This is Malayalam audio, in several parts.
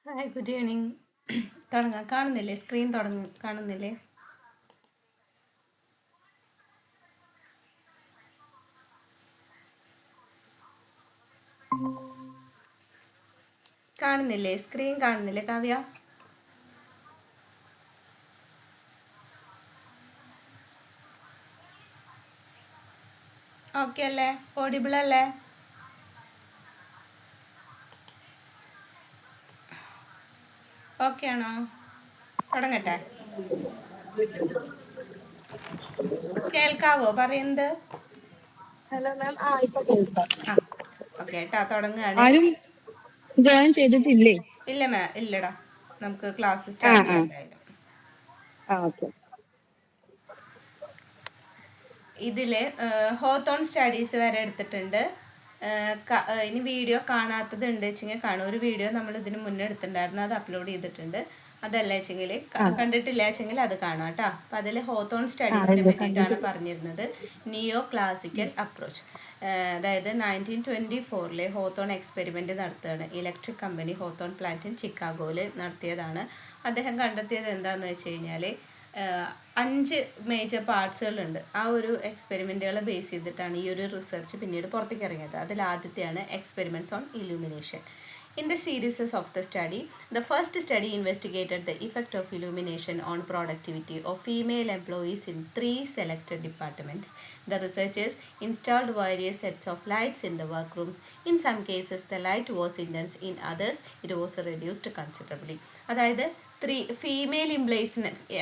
Hi, good evening. തുടങ്ങാം. കാണുന്നില്ലേ? സ്ക്രീൻ കാണുന്നില്ലേ? കാണുന്നില്ലേ? സ്ക്രീൻ കാണുന്നില്ലേ കാവ്യ? ഓക്കെ അല്ലേ? ഓഡിബിൾ അല്ലേ? ഓക്കെ ആണോ? തുടങ്ങട്ടെ. കേൾക്കാവോ പറയുന്നത്? Hello ma'am. ഇപ്പൊ കേൾക്കാം. ആ ഓക്കെ കേട്ടാ, തുടങ്ങുകയാണ്. ആരും ജോയിൻ ചെയ്തിട്ടില്ലേ? ഇല്ല ഇല്ലടാ, നമുക്ക് ക്ലാസ് സ്റ്റാർട്ട് ചെയ്യാം എന്തായാലും. ഓക്കെ. ഇതിൽ ഹോത്തോൺ സ്റ്റഡീസ് വരെ എടുത്തിട്ടുണ്ട്. ഇനി വീഡിയോ കാണാത്തത് വെച്ചെങ്കിൽ കാണും. ഒരു വീഡിയോ നമ്മൾ ഇതിന് മുന്നേ എടുത്തിട്ടുണ്ടായിരുന്നു, അത് അപ്ലോഡ് ചെയ്തിട്ടുണ്ട്. അതല്ല വെച്ചെങ്കിൽ കണ്ടിട്ടില്ല വെച്ചെങ്കിൽ അത് കാണാം കേട്ടോ. അപ്പം അതിൽ ഹോത്തോൺ സ്റ്റഡീസിനെ പറ്റിയിട്ടാണ് പറഞ്ഞിരുന്നത്. നിയോ ക്ലാസിക്കൽ അപ്രോച്ച്. അതായത് 1924 ഹോത്തോൺ എക്സ്പെരിമെൻ്റ് നടത്തുകയാണ്. ഇലക്ട്രിക് കമ്പനി ഹോത്തോൺ പ്ലാന്റ് ചിക്കാഗോയിൽ നടത്തിയതാണ്. അദ്ദേഹം കണ്ടെത്തിയത് എന്താണെന്ന് വെച്ച് കഴിഞ്ഞാൽ 5 മേജർ പാർട്സുകളുണ്ട്. ആ ഒരു എക്സ്പെരിമെൻറ്റുകളെ ബേസ് ചെയ്തിട്ടാണ് ഈ ഒരു റിസർച്ച് പിന്നീട് പുറത്തേക്ക് ഇറങ്ങിയത്. അതിൽ ആദ്യത്തെയാണ് experiments on illumination. In the series of the study, the first study investigated the effect of illumination on productivity of female employees in 3 selected departments. The researchers installed various sets of lights in the workrooms. In some cases, the light was intense. In others, it was reduced considerably. അതായത് ഫീമെയിൽ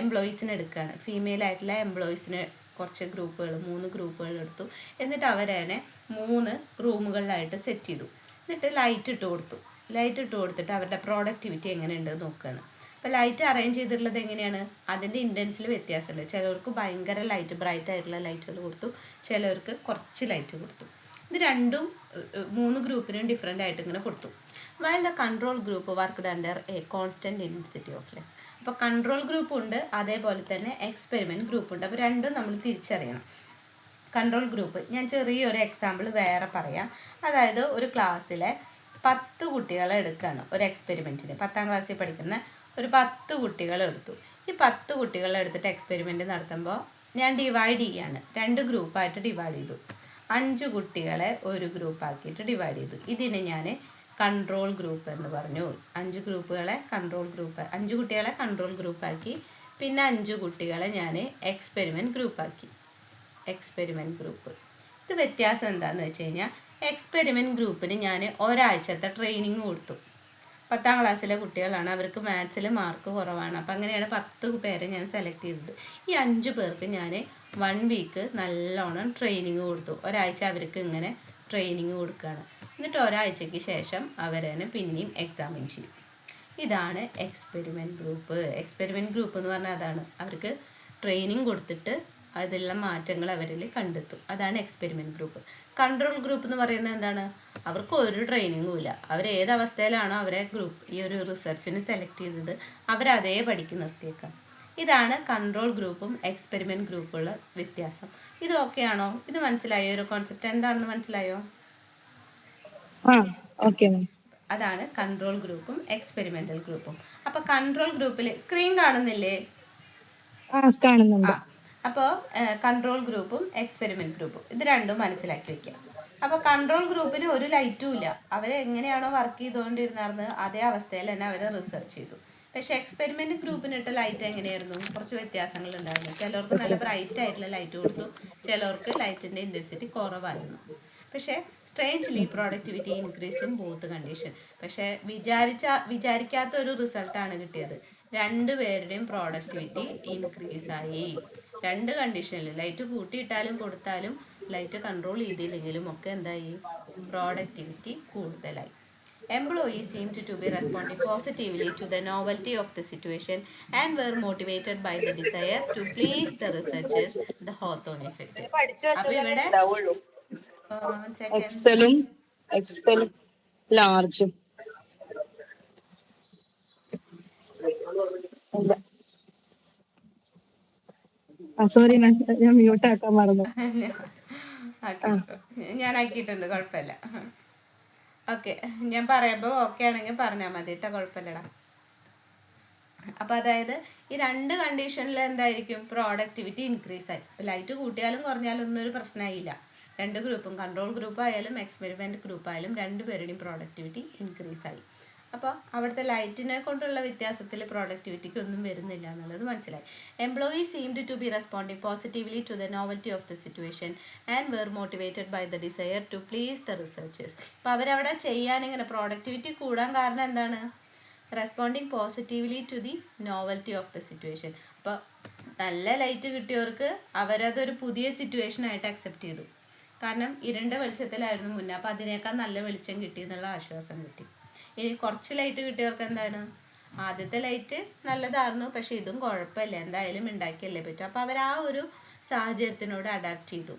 എംപ്ലോയീസിനെ എടുക്കുകയാണ്. ഫീമെയിൽ ആയിട്ടുള്ള എംപ്ലോയീസിനെ കുറച്ച് ഗ്രൂപ്പുകൾ, 3 ഗ്രൂപ്പുകൾ എടുത്തു. എന്നിട്ട് അവരെ 3 റൂമുകളിലായിട്ട് സെറ്റ് ചെയ്തു. എന്നിട്ട് ലൈറ്റ് ഇട്ട് കൊടുത്തിട്ട് അവരുടെ പ്രോഡക്റ്റിവിറ്റി എങ്ങനെയുണ്ട് നോക്കുകയാണ്. അപ്പോൾ ലൈറ്റ് അറേഞ്ച് ചെയ്തിട്ടുള്ളത് എങ്ങനെയാണ്? അതിൻ്റെ ഇൻറ്റൻസിൽ വ്യത്യാസമുണ്ട്. ചിലവർക്ക് ഭയങ്കര ലൈറ്റ്, ബ്രൈറ്റ് ആയിട്ടുള്ള ലൈറ്റുകൾ കൊടുത്തു, ചിലവർക്ക് കുറച്ച് ലൈറ്റ് കൊടുത്തു. ഇത് രണ്ടും 3 ഗ്രൂപ്പിനും ഡിഫറെൻ്റ് ആയിട്ട് ഇങ്ങനെ കൊടുത്തു. While the control group worked under A constant intensity of light. അപ്പോൾ കൺട്രോൾ ഗ്രൂപ്പ് ഉണ്ട്, അതേപോലെ തന്നെ എക്സ്പെരിമെൻറ്റ് ഗ്രൂപ്പ് ഉണ്ട്. അപ്പോൾ രണ്ടും നമ്മൾ തിരിച്ചറിയണം. കൺട്രോൾ ഗ്രൂപ്പ്, ഞാൻ ചെറിയൊരു എക്സാമ്പിൾ വേറെ പറയാം. അതായത് ഒരു ക്ലാസ്സിലെ 10 കുട്ടികളെ എടുക്കുകയാണ് ഒരു എക്സ്പെരിമെൻറ്റിന്. 10ാം ക്ലാസ്സിൽ പഠിക്കുന്ന ഒരു 10 കുട്ടികളെ എടുത്തു. ഈ 10 കുട്ടികളെ എടുത്തിട്ട് എക്സ്പെരിമെൻറ്റ് നടത്തുമ്പോൾ ഞാൻ ഡിവൈഡ് ചെയ്യാണ്. 2 ഗ്രൂപ്പായിട്ട് ഡിവൈഡ് ചെയ്തു. 5 കുട്ടികളെ ഒരു ഗ്രൂപ്പാക്കിയിട്ട് ഡിവൈഡ് ചെയ്തു. ഇതിന് ഞാൻ കൺട്രോൾ ഗ്രൂപ്പ് എന്ന് പറഞ്ഞു. 5 കുട്ടികളെ കൺട്രോൾ ഗ്രൂപ്പാക്കി. പിന്നെ 5 കുട്ടികളെ ഞാൻ എക്സ്പെരിമെൻറ്റ് ഗ്രൂപ്പാക്കി. ഇത് വ്യത്യാസം എന്താണെന്ന് വെച്ച് കഴിഞ്ഞാൽ, എക്സ്പെരിമെൻറ്റ് ഗ്രൂപ്പിന് ഞാൻ ഒരാഴ്ചത്തെ ട്രെയിനിങ് കൊടുത്തു. 10ാം ക്ലാസ്സിലെ കുട്ടികളാണ്, അവർക്ക് മാത്സിൽ മാർക്ക് കുറവാണ്. അപ്പം അങ്ങനെയാണ് 10 പേരെ ഞാൻ സെലക്ട് ചെയ്തത്. ഈ 5 പേർക്ക് ഞാൻ 1 വീക്ക് നല്ലോണം ട്രെയിനിങ് കൊടുത്തു. ഒരാഴ്ച അവർക്ക് ഇങ്ങനെ ട്രെയിനിങ് കൊടുക്കുകയാണ്. എന്നിട്ട് ഒരാഴ്ചയ്ക്ക് ശേഷം അവരെ പിന്നെയും എക്സാമിൻ ചെയ്യും. ഇതാണ് എക്സ്പെരിമെൻറ്റ് ഗ്രൂപ്പ്. എക്സ്പെരിമെൻറ്റ് ഗ്രൂപ്പ് എന്ന് പറഞ്ഞാൽ അതാണ്, അവർക്ക് ട്രെയിനിങ് കൊടുത്തിട്ട് അതിലുള്ള മാറ്റങ്ങൾ അവരിൽ കണ്ടെത്തും. അതാണ് എക്സ്പെരിമെൻറ്റ് ഗ്രൂപ്പ്. കൺട്രോൾ ഗ്രൂപ്പ് എന്ന് പറയുന്നത് എന്താണ്? അവർക്ക് ഒരു ട്രെയിനിങ്ങും ഇല്ല. അവർ ഏത് അവസ്ഥയിലാണോ അവരെ ഈ ഒരു റിസർച്ചിന് സെലക്ട് ചെയ്തത്, അവരതേ പഠിക്ക് നിർത്തിയേക്കാം. ഇതാണ് കൺട്രോൾ ഗ്രൂപ്പും എക്സ്പെരിമെൻറ്റ് ഗ്രൂപ്പുള്ള വ്യത്യാസം. ഇത് ഓക്കെ ആണോ? ഇത് മനസ്സിലായോ? ഒരു കോൺസെപ്റ്റ് എന്താണെന്ന് മനസ്സിലായോ? അതാണ് കൺട്രോൾ ഗ്രൂപ്പും എക്സ്പെരിമെൻ്റൽ ഗ്രൂപ്പും. അപ്പോൾ കൺട്രോൾ ഗ്രൂപ്പിൽ സ്ക്രീൻ കാണുന്നില്ലേ? അപ്പോൾ കൺട്രോൾ ഗ്രൂപ്പും എക്സ്പെരിമെൻറ്റ് ഗ്രൂപ്പും ഇത് രണ്ടും മനസ്സിലാക്കി വയ്ക്കുക. അപ്പോൾ കൺട്രോൾ ഗ്രൂപ്പിന് ഒരു ലൈറ്റും ഇല്ല. അവരെങ്ങനെയാണോ വർക്ക് ചെയ്തുകൊണ്ടിരുന്നത് അതേ അവസ്ഥയിൽ തന്നെ അവർ റിസർച്ച് ചെയ്തു. പക്ഷേ എക്സ്പെരിമെൻറ്റ് ഗ്രൂപ്പിനിട്ട ലൈറ്റ് എങ്ങനെയായിരുന്നു? കുറച്ച് വ്യത്യാസങ്ങൾ ഉണ്ടായിരുന്നു. ചിലർക്ക് നല്ല ബ്രൈറ്റ് ആയിട്ടുള്ള ലൈറ്റ് കൊടുത്തു, ചിലർക്ക് ലൈറ്റിൻ്റെ ഇൻറ്റൻസിറ്റി കുറവായിരുന്നു. പക്ഷേ strangely productivity increased in both condition. പക്ഷേ വിചാരിക്കാത്ത ഒരു റിസൾട്ടാണ് കിട്ടിയത്. 2 പേരുടെയും പ്രോഡക്ടിവിറ്റി ഇൻക്രീസ് ആയി. 2 കണ്ടീഷനിൽ ലൈറ്റ് കൂട്ടിയിട്ടാലും കൊടുത്താലും ലൈറ്റ് കൺട്രോൾ ചെയ്തില്ലെങ്കിലും ഒക്കെ എന്തായി? പ്രോഡക്ടിവിറ്റി കൂടുതലായി. Employees seemed to be responding positively to the novelty of the situation and were motivated by the desire to please the researchers, the Hawthorne effect. അപ്പോൾ ഇവിടെ എക്സലും ലാർജും സോറി മാം, ഞാൻ മ്യൂട്ട് ആക്കാൻ മറന്നു. ഞാൻ ആക്കിയിട്ടുണ്ട്, കുഴപ്പമില്ല. ഓക്കെ, ഞാൻ പറയുമ്പോൾ ഓക്കെ ആണെങ്കിൽ പറഞ്ഞാൽ മതി കേട്ടോ, കുഴപ്പമില്ലടാ. അപ്പോൾ അതായത് ഈ രണ്ട് കണ്ടീഷനിൽ എന്തായിരിക്കും, പ്രോഡക്റ്റിവിറ്റി ഇൻക്രീസ് ആയി. ഇപ്പോൾ ലൈറ്റ് കൂട്ടിയാലും കുറഞ്ഞാലും ഒന്നും ഒരു പ്രശ്നമായില്ല. രണ്ട് ഗ്രൂപ്പും, കൺട്രോൾ ഗ്രൂപ്പ് ആയാലും എക്സ്പെരിമെൻറ്റ് ഗ്രൂപ്പ് ആയാലും രണ്ടുപേരുടെയും പ്രോഡക്റ്റിവിറ്റി ഇൻക്രീസ് ആയി. അപ്പോൾ അവിടുത്തെ ലൈറ്റിനെ കൊണ്ടുള്ള വ്യത്യാസത്തിൽ പ്രോഡക്റ്റിവിറ്റിക്ക് ഒന്നും വരുന്നില്ല എന്നുള്ളത് മനസ്സിലായി. Employees seemed to be responding positively to the novelty of the situation and were motivated by the desire to please the researchers. അപ്പോൾ അവരവിടെ ചെയ്യാനിങ്ങനെ പ്രോഡക്റ്റിവിറ്റി കൂടാൻ കാരണം എന്താണ്, responding positively to the novelty of the situation. അപ്പോൾ നല്ല ലൈറ്റ് കിട്ടിയവർക്ക് അവരതൊരു പുതിയ സിറ്റുവേഷനായിട്ട് അക്സെപ്റ്റ് ചെയ്തു. കാരണം ഇരുണ്ട വെളിച്ചത്തിലായിരുന്നു മുന്നേ, അപ്പോൾ അതിനേക്കാൾ നല്ല വെളിച്ചം കിട്ടി എന്നുള്ള ആശ്വാസം കിട്ടി. ഇനി കുറച്ച് ലൈറ്റ് കിട്ടിയവർക്ക് എന്താണ്, ആദ്യത്തെ ലൈറ്റ് നല്ലതായിരുന്നു പക്ഷേ ഇതും കുഴപ്പമില്ല, എന്തായാലും ഉണ്ടാക്കിയല്ലേ പറ്റും. അപ്പോൾ അവർ ആ ഒരു സാഹചര്യത്തിനോട് അഡാപ്റ്റ് ചെയ്തു.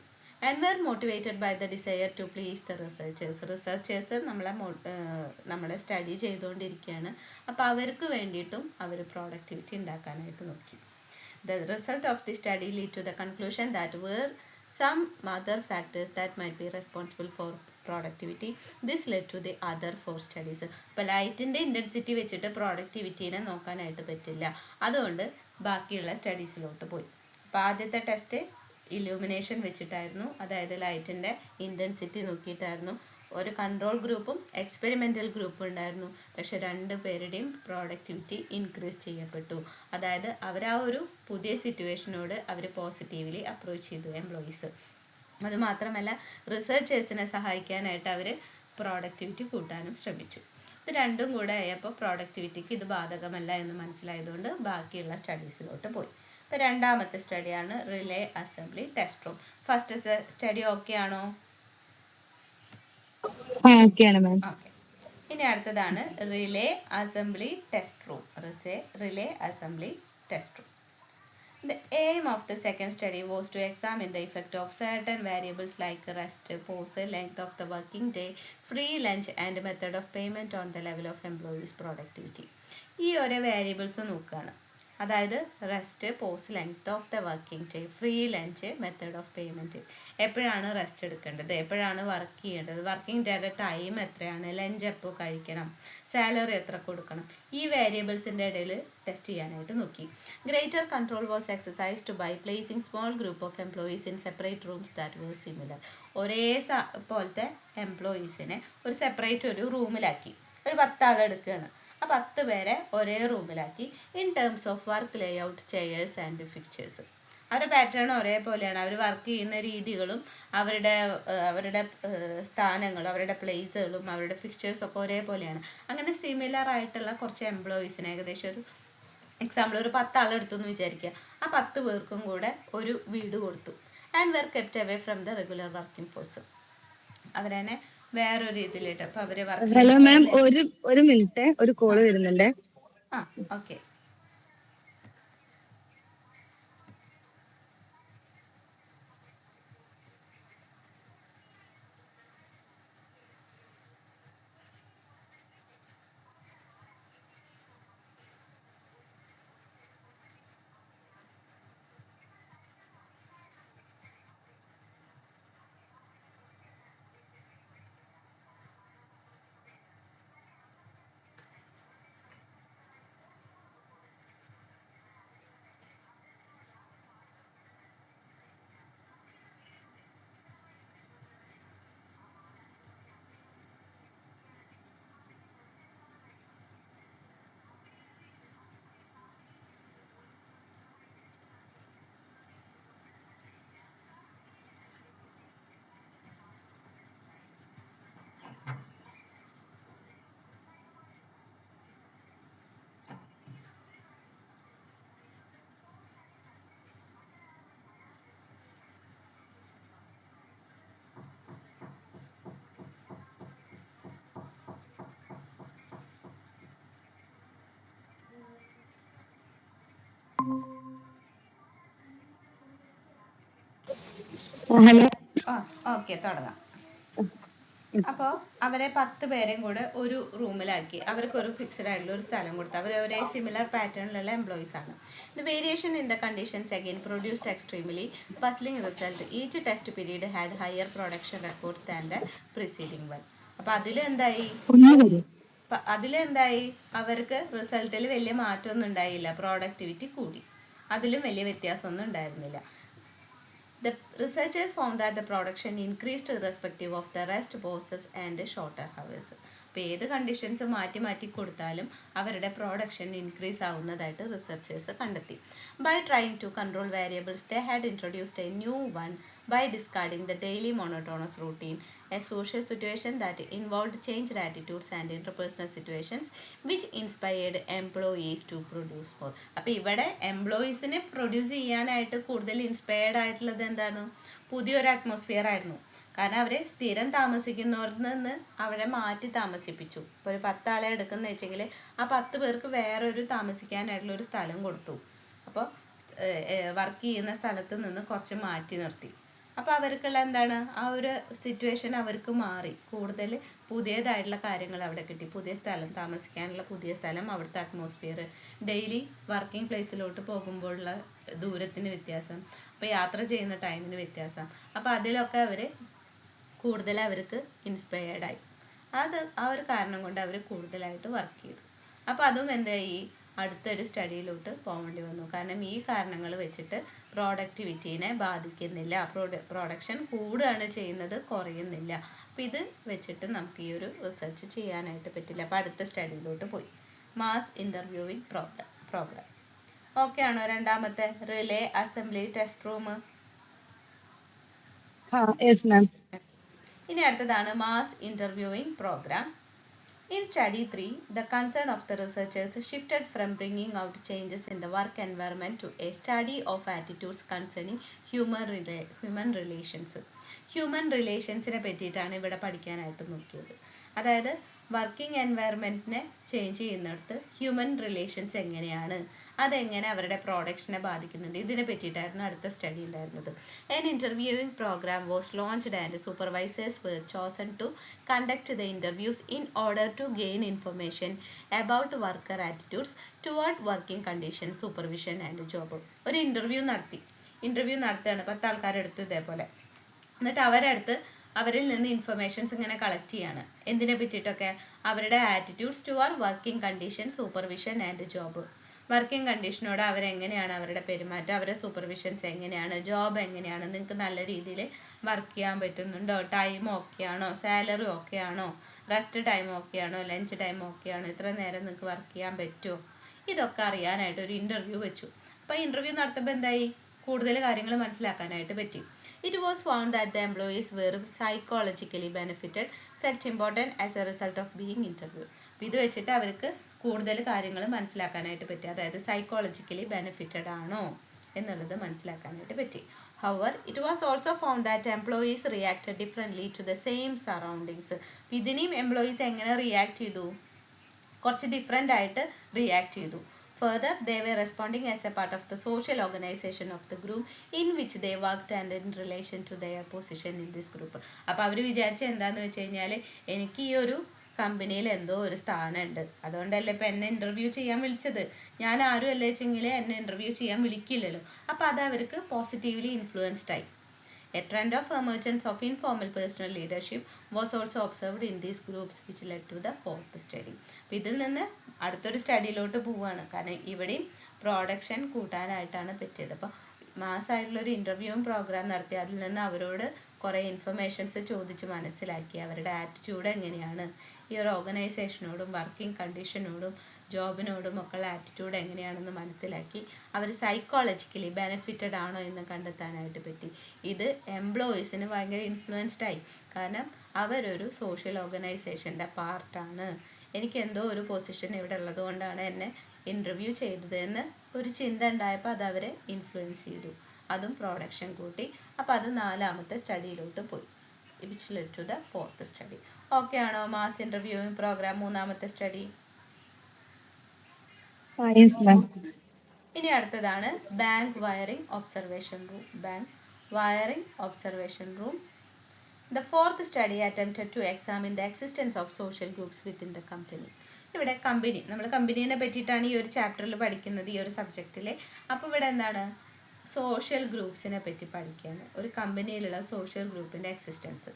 And were motivated by the desire to please the researchers നമ്മളെ സ്റ്റഡി ചെയ്തുകൊണ്ടിരിക്കുകയാണ്. അപ്പോൾ അവർക്ക് വേണ്ടിയിട്ടും അവർ പ്രോഡക്റ്റിവിറ്റി ഉണ്ടാക്കാനായിട്ട് നോക്കി. The result of the study lead to the conclusion that were some other factors that might be responsible for productivity. This led to the other 4 studies. ഇപ്പോൾ ലൈറ്റിൻ്റെ ഇൻറ്റൻസിറ്റി വെച്ചിട്ട് പ്രോഡക്റ്റിവിറ്റീനെ നോക്കാനായിട്ട് പറ്റില്ല, അതുകൊണ്ട് ബാക്കിയുള്ള സ്റ്റഡീസിലോട്ട് പോയി. അപ്പോൾ ആദ്യത്തെ ടെസ്റ്റ് ഇലൂമിനേഷൻ വെച്ചിട്ടായിരുന്നു, അതായത് ലൈറ്റിൻ്റെ ഇൻറ്റൻസിറ്റി നോക്കിയിട്ടായിരുന്നു. ഒരു കൺട്രോൾ ഗ്രൂപ്പും എക്സ്പെരിമെൻ്റൽ ഗ്രൂപ്പും ഉണ്ടായിരുന്നു. പക്ഷെ രണ്ട് പേരുടെയും പ്രോഡക്റ്റിവിറ്റി ഇൻക്രീസ് ചെയ്യപ്പെട്ടു. അതായത് അവർ ആ ഒരു പുതിയ സിറ്റുവേഷനോട് അവർ പോസിറ്റീവ്ലി അപ്രോച്ച് ചെയ്തു എംപ്ലോയീസ്. അതുമാത്രമല്ല റിസർച്ചേഴ്സിനെ സഹായിക്കാനായിട്ട് അവർ പ്രോഡക്റ്റിവിറ്റി കൂട്ടാനും ശ്രമിച്ചു. ഇത് രണ്ടും കൂടെ ആയപ്പോൾ പ്രോഡക്റ്റിവിറ്റിക്ക് ഇത് ബാധകമല്ല എന്ന് മനസ്സിലായതുകൊണ്ട് ബാക്കിയുള്ള സ്റ്റഡീസിലോട്ട് പോയി. ഇപ്പോൾ രണ്ടാമത്തെ സ്റ്റഡിയാണ് relay assembly test room. First study okay ആണോ? ഓക്കെ. ഇനി അടുത്തതാണ് relay assembly test room. Relay assembly test room. The aim of the second study was to examine the effect of certain variables like rest, pause, length of the working day, free lunch and method of payment on the level of employees' productivity. ഈ ഓരോ വേരിയബിൾസ് നോക്കുകയാണ്. അതായത് rest, pause, length of the working day, free lunch, method of payment. എപ്പോഴാണ് റെസ്റ്റ് എടുക്കേണ്ടത്, എപ്പോഴാണ് വർക്ക് ചെയ്യേണ്ടത്, വർക്കിംഗ് ഡേയുടെ ടൈം എത്രയാണ്, ലഞ്ച് എപ്പോൾ കഴിക്കണം, സാലറി എത്ര കൊടുക്കണം, ഈ വേരിയബിൾസിൻ്റെ ഇടയിൽ ടെസ്റ്റ് ചെയ്യാനായിട്ട് നോക്കി. Greater control was exercised by placing small group of employees in separate rooms that were similar. ഒരേ പോലത്തെ എംപ്ലോയീസിനെ ഒരു സെപ്പറേറ്റ് ഒരു റൂമിലാക്കി. ഒരു 10 ആൾ എടുക്കുകയാണ്. ആ 10 പേരെ ഒരേ റൂമിലാക്കി. In terms of work layout, chairs and fixtures. അവരുടെ പാറ്റേൺ ഒരേപോലെയാണ്. അവർ വർക്ക് ചെയ്യുന്ന രീതികളും അവരുടെ സ്ഥാനങ്ങളും അവരുടെ പ്ലേസുകളും അവരുടെ ഫിക്ചേഴ്സൊക്കെ ഒരേപോലെയാണ്. അങ്ങനെ സിമിലർ ആയിട്ടുള്ള കുറച്ച് എംപ്ലോയീസിന് ഏകദേശം ഒരു എക്സാമ്പിൾ ഒരു 10 ആളെടുത്തു എന്ന് വിചാരിക്കുക. ആ 10 പേർക്കും കൂടെ ഒരു വീട് കൊടുത്തു. And were kept away from the regular working force. അവരെ വേറൊരു രീതിയിലിട്ട് അപ്പോൾ അവർ വർക്ക്. ഹലോ മാം, ഒരു മിനിറ്റ്, ഒരു കോള് വരുന്നുണ്ട്. ഓക്കെ. ഹലോ. ഓക്കെ, തുടങ്ങാം. അപ്പോൾ അവരെ 10 പേരെയും കൂടെ ഒരു റൂമിലാക്കി. അവർക്കൊരു ഫിക്സഡ് ആയിട്ടുള്ള ഒരു സ്ഥലം കൊടുത്തു. അവർ ഒരേ സിമിലർ പാറ്റേണിലുള്ള എംപ്ലോയീസ് ആണ്. The variation in the conditions again produced extremely puzzling result. Each test period had higher production records than the preceding one. അപ്പം അതിലെന്തായി ഒന്ന് വരും. അതിലെന്തായി അവർക്ക് റിസൾട്ടിൽ വലിയ മാറ്റമൊന്നും ഉണ്ടായില്ല, പ്രോഡക്ടിവിറ്റി കൂടി, അതിലും വലിയ വ്യത്യാസമൊന്നും ഉണ്ടായിരുന്നില്ല. The researchers found that the production increased irrespective of the rest pauses and shorter hours. അപ്പോൾ ഏത് കണ്ടീഷൻസ് മാറ്റി മാറ്റി കൊടുത്താലും അവരുടെ പ്രോഡക്ഷൻ ഇൻക്രീസ് ആവുന്നതായിട്ട് റിസർച്ചേഴ്സ് കണ്ടെത്തി. By trying to control variables they had introduced a new one by discarding the daily monotonous routine, a social situation that involved changed attitudes and interpersonal situations which inspired employees to produce more. അപ്പോൾ ഇവിടെ എംപ്ലോയീസിനെ പ്രൊഡ്യൂസ് ചെയ്യാനായിട്ട് കൂടുതൽ ഇൻസ്പയർഡ് ആയിട്ടുള്ളത് എന്താണ്? പുതിയൊരു അറ്റ്മോസ്ഫിയർ ആയിരുന്നു. കാരണം അവരെ സ്ഥിരം താമസിക്കുന്നവരിൽ നിന്ന് അവരെ മാറ്റി താമസിപ്പിച്ചു. ഇപ്പോൾ ഒരു 10 ആളെ എടുക്കുന്ന വെച്ചെങ്കിൽ ആ 10 പേർക്ക് വേറൊരു താമസിക്കാനായിട്ടുള്ള ഒരു സ്ഥലം കൊടുത്തു. അപ്പോൾ വർക്ക് ചെയ്യുന്ന സ്ഥലത്ത് നിന്ന് കുറച്ച് മാറ്റി നിർത്തി. അപ്പോൾ അവർക്കുള്ള എന്താണ്, ആ ഒരു സിറ്റുവേഷൻ അവർക്ക് മാറി, കൂടുതൽ പുതിയതായിട്ടുള്ള കാര്യങ്ങൾ അവിടെ കിട്ടി. പുതിയ സ്ഥലം, താമസിക്കാനുള്ള പുതിയ സ്ഥലം, അവിടുത്തെ അറ്റ്മോസ്ഫിയർ, ഡെയിലി വർക്കിംഗ് പ്ലേസിലോട്ട് പോകുമ്പോഴുള്ള ദൂരത്തിന് വ്യത്യാസം, അപ്പോൾ യാത്ര ചെയ്യുന്ന ടൈമിന് വ്യത്യാസം. അപ്പോൾ അതിലൊക്കെ കൂടുതൽ അവർക്ക് ഇൻസ്പയർഡായി. ആ ഒരു കാരണം കൊണ്ട് അവർ കൂടുതലായിട്ട് വർക്ക് ചെയ്തു. അപ്പോൾ അതും എന്തായി, അടുത്തൊരു സ്റ്റഡിയിലോട്ട് പോകേണ്ടി വന്നു. കാരണം ഈ കാരണങ്ങൾ വെച്ചിട്ട് പ്രോഡക്റ്റിവിറ്റീനെ ബാധിക്കുന്നില്ല, പ്രൊഡക്ഷൻ കൂടുകയാണ് ചെയ്യുന്നത്, കുറയുന്നില്ല. അപ്പോൾ ഇത് വെച്ചിട്ട് നമുക്ക് ഈ ഒരു റിസർച്ച് ചെയ്യാനായിട്ട് പറ്റില്ല. അപ്പോൾ അടുത്ത സ്റ്റഡിയിലോട്ട് പോയി. മാസ് ഇൻ്റർവ്യൂവിങ് പ്രോഗ്രാം ഓക്കെ ആണോ? രണ്ടാമത്തെ റിലേ അസംബ്ലി ടെസ്റ്റ് റൂം. ഇനി അടുത്തതാണ് mass ഇൻ്റർവ്യൂവിങ് programme. In study 3, the concern of the researchers shifted from bringing out changes in the work environment to a study of attitudes concerning human relations. Human റിലേഷൻസിനെ പറ്റിയിട്ടാണ് ഇവിടെ പഠിക്കാനായിട്ട് നോക്കിയത്. അതായത് വർക്കിംഗ് എൻവയറമെൻറ്റിനെ ചേഞ്ച് ചെയ്യുന്നിടത്ത് ഹ്യൂമൻ റിലേഷൻസ് എങ്ങനെയാണ്, അതെങ്ങനെ അവരുടെ പ്രോഡക്ഷനെ ബാധിക്കുന്നുണ്ട്, ഇതിനെ പറ്റിയിട്ടായിരുന്നു അടുത്ത സ്റ്റഡി ഉണ്ടായിരുന്നത്. An interviewing program was launched and supervisors were chosen to conduct the interviews in order to gain information about worker attitudes toward working conditions, supervision and job. ഒരു ഇൻ്റർവ്യൂ നടത്തുകയാണ്, 10 ആൾക്കാരെടുത്തു ഇതേപോലെ. എന്നിട്ട് അവരിൽ നിന്ന് ഇൻഫർമേഷൻസ് ഇങ്ങനെ കളക്ട് ചെയ്യാണ്. എന്തിനെ പറ്റിയിട്ടൊക്കെ? അവരുടെ attitudes toward working condition, supervision and job. Working കണ്ടീഷനോട് അവരെങ്ങനെയാണ്, അവരുടെ പെരുമാറ്റം, അവരുടെ സൂപ്പർവിഷൻസ് എങ്ങനെയാണ്, ജോബ് എങ്ങനെയാണ്, നിങ്ങൾക്ക് നല്ല രീതിയിൽ വർക്ക് ചെയ്യാൻ പറ്റുന്നുണ്ടോ, ടൈം ഓക്കെ ആണോ, സാലറി ഓക്കെ ആണോ, റെസ്റ്റ് ടൈം ഓക്കെ ആണോ, ലഞ്ച് ടൈം ഓക്കെ ആണോ, ഇത്ര നേരം നിങ്ങൾക്ക് വർക്ക് ചെയ്യാൻ പറ്റുമോ, ഇതൊക്കെ അറിയാനായിട്ട് ഒരു ഇൻ്റർവ്യൂ വെച്ചു. അപ്പോൾ ഇൻ്റർവ്യൂ നടത്തുമ്പോൾ എന്തായി, കൂടുതൽ കാര്യങ്ങൾ മനസ്സിലാക്കാനായിട്ട് പറ്റി. It was found that the employees were psychologically benefited, felt important as a result of being interviewed. ഇത് വെച്ചിട്ട് അവർക്ക് കൂടുതൽ കാര്യങ്ങൾ മനസ്സിലാക്കാനായിട്ട് പറ്റി. അതായത് സൈക്കോളജിക്കലി ബെനിഫിറ്റഡ് ആണോ എന്നുള്ളത് മനസ്സിലാക്കാനായിട്ട് പറ്റി. However, it was also found that employees reacted differently to the same surroundings. ഇതിനെയും എംപ്ലോയീസ് എങ്ങനെ റിയാക്ട് ചെയ്തു? കുറച്ച് ഡിഫറെൻ്റ് ആയിട്ട് റിയാക്ട് ചെയ്തു. Further, they were responding as a part of the social organization of the group in which they worked and in relation to their position in this group. അപ്പോൾ അവർ വിചാരിച്ച എന്താണെന്ന് വെച്ച് കഴിഞ്ഞാൽ, എനിക്ക് ഈ ഒരു കമ്പനിയിൽ എന്തോ ഒരു സ്ഥാനമുണ്ട്, അതുകൊണ്ടല്ലേ ഇപ്പം എന്നെ ഇൻ്റർവ്യൂ ചെയ്യാൻ വിളിച്ചത്. ഞാൻ ആരും അല്ലേ വെച്ചെങ്കിൽ എന്നെ ഇൻ്റർവ്യൂ ചെയ്യാൻ വിളിക്കില്ലല്ലോ. അപ്പോൾ അത് അവർക്ക് പോസിറ്റീവ്ലി ഇൻഫ്ലുവൻസ്ഡ് ആയി. A trend of emergence of informal personal leadership was also observed in these groups, which led to the fourth study. അപ്പോൾ ഇതിൽ നിന്ന് അടുത്തൊരു സ്റ്റഡിയിലോട്ട് പോവുകയാണ്. കാരണം ഇവിടെയും പ്രോഡക്ഷൻ കൂട്ടാനായിട്ടാണ് പറ്റിയത്. അപ്പോൾ മാസമായിട്ടുള്ളൊരു ഇൻ്റർവ്യൂവും പ്രോഗ്രാം നടത്തി അതിൽ നിന്ന് അവരോട് കുറേ ഇൻഫർമേഷൻസ് ചോദിച്ച് മനസ്സിലാക്കി അവരുടെ ആറ്റിറ്റ്യൂഡ് എങ്ങനെയാണ്, ഈ ഒരു ഓർഗനൈസേഷനോടും വർക്കിംഗ് കണ്ടീഷനോടും ജോബിനോടും ഒക്കെയുള്ള ആറ്റിറ്റ്യൂഡ് എങ്ങനെയാണെന്ന് മനസ്സിലാക്കി അവർ സൈക്കോളജിക്കലി ബെനിഫിറ്റഡ് ആണോ എന്ന് കണ്ടെത്താനായിട്ട് പറ്റി. ഇത് എംപ്ലോയീസിന് ഭയങ്കര ഇൻഫ്ലുവൻസ്ഡായി. കാരണം അവരൊരു സോഷ്യൽ ഓർഗനൈസേഷൻ്റെ പാർട്ടാണ്, എനിക്ക് എന്തോ ഒരു പൊസിഷൻ ഇവിടെ ഉള്ളത് കൊണ്ടാണ് എന്നെ ഇൻ്റർവ്യൂ ചെയ്തത് എന്ന് ഒരു ചിന്ത ഉണ്ടായപ്പോൾ അത് അവരെ ഇൻഫ്ലുവൻസ് ചെയ്തു. അതും പ്രൊഡക്ഷൻ കൂട്ടി. അപ്പോൾ അത് 4ാമത്തെ സ്റ്റഡിയിലോട്ട് പോയി. Which led to the 4th study. Okay ആണോ? മാസ് ഇൻ്റർവ്യൂവിംഗ് പ്രോഗ്രാം 3ാമത്തെ സ്റ്റഡി. ഇനി അടുത്തതാണ് bank wiring observation room. The 4th study attempted to examine the existence of social groups within the company. ഇവിടെ നമ്മൾ കമ്പനീനെ പറ്റിയിട്ടാണ് ഈ ഒരു ചാപ്റ്ററിൽ പഠിക്കുന്നത്, ഈ ഒരു സബ്ജക്റ്റിൽ. അപ്പോൾ ഇവിടെ എന്താണ്, സോഷ്യൽ ഗ്രൂപ്പ്സിനെ പറ്റി പഠിക്കുകയാണ്. ഒരു കമ്പനിയിലുള്ള സോഷ്യൽ ഗ്രൂപ്പിൻ്റെ existence.